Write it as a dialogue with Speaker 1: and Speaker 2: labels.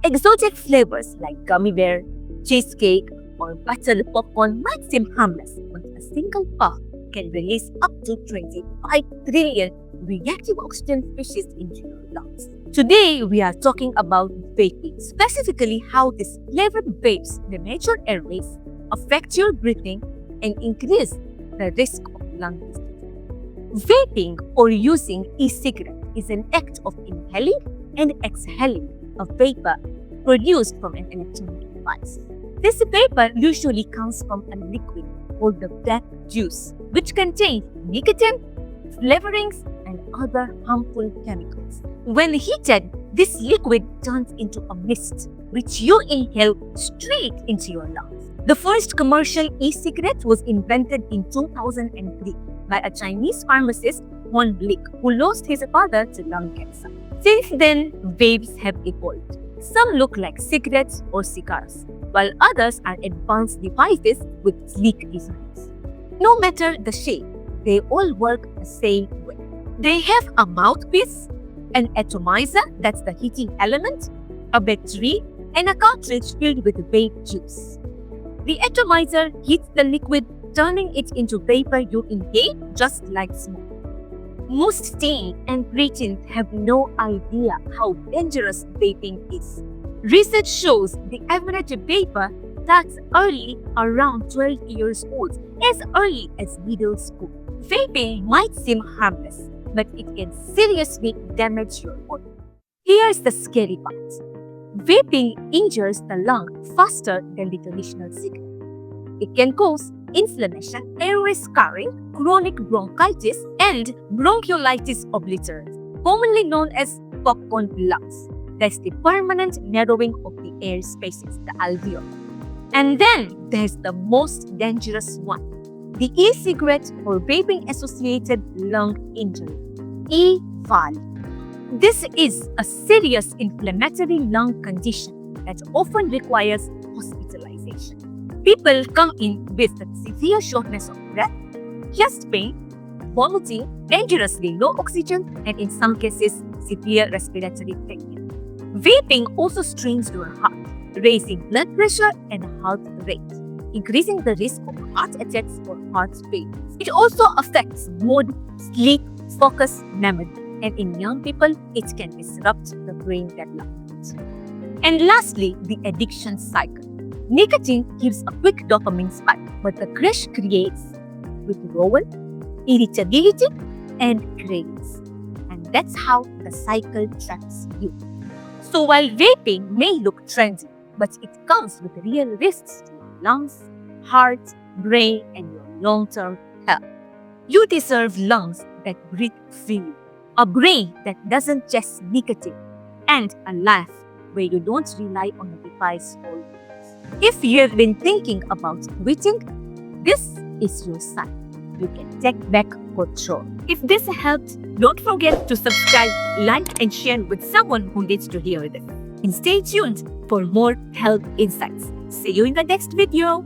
Speaker 1: Exotic flavors like gummy bear, cheesecake, or buttered popcorn might seem harmless, but a single puff can release up to 25 trillion reactive oxygen species into your lungs. Today, we are talking about vaping, specifically how these flavored vapes, the natural airways, affect your breathing and increase the risk of lung disease. Vaping or using e-cigarette is an act of inhaling and exhaling a vapor produced from an electronic device. This vapor usually comes from a liquid called the vape juice, which contains nicotine, flavorings, and other harmful chemicals. When heated, this liquid turns into a mist, which you inhale straight into your lungs. The first commercial e-cigarette was invented in 2003 by a Chinese pharmacist, Juan Blick, who lost his father to lung cancer. Since then, vapes have evolved. Some look like cigarettes or cigars, while others are advanced devices with sleek designs. No matter the shape, they all work the same way. They have a mouthpiece, an atomizer, that's the heating element, a battery, and a cartridge filled with vape juice. The atomizer heats the liquid, turning it into vapor you inhale just like smoke. Most teen and preteens have no idea how dangerous vaping is. Research shows the average vapor starts early, around 12 years old, as early as middle school. Vaping might seem harmless, but it can seriously damage your body. Here's the scary part. Vaping injures the lung faster than the traditional cigarette. It can cause inflammation, airway scarring, chronic bronchitis, and bronchiolitis obliterans, commonly known as popcorn lungs. That's the permanent narrowing of the air spaces, the alveoli. And then there's the most dangerous one, the e-cigarette or vaping-associated lung injury, EVAL. This is a serious inflammatory lung condition that often requires hospitalization. People come in with severe shortness of breath, chest pain, vomiting, dangerously low oxygen, and in some cases, severe respiratory failure. Vaping also strains your heart, raising blood pressure and heart rate, increasing the risk of heart attacks or heart failure. It also affects mood, sleep, focus, memory, and in young people, it can disrupt the brain development. And lastly, the addiction cycle. Nicotine gives a quick dopamine spike, but the crash creates withdrawal, irritability, and cravings. And that's how the cycle traps you. So while vaping may look trendy, but it comes with real risks to your lungs, heart, brain, and your long-term health. You deserve lungs that breathe freely, a brain that doesn't chase nicotine, and a life where you don't rely on a device all. If you have been thinking about quitting, this is your sign. You can take back control. If this helped, don't forget to subscribe, like, and share with someone who needs to hear this. And stay tuned for more health insights. See you in the next video.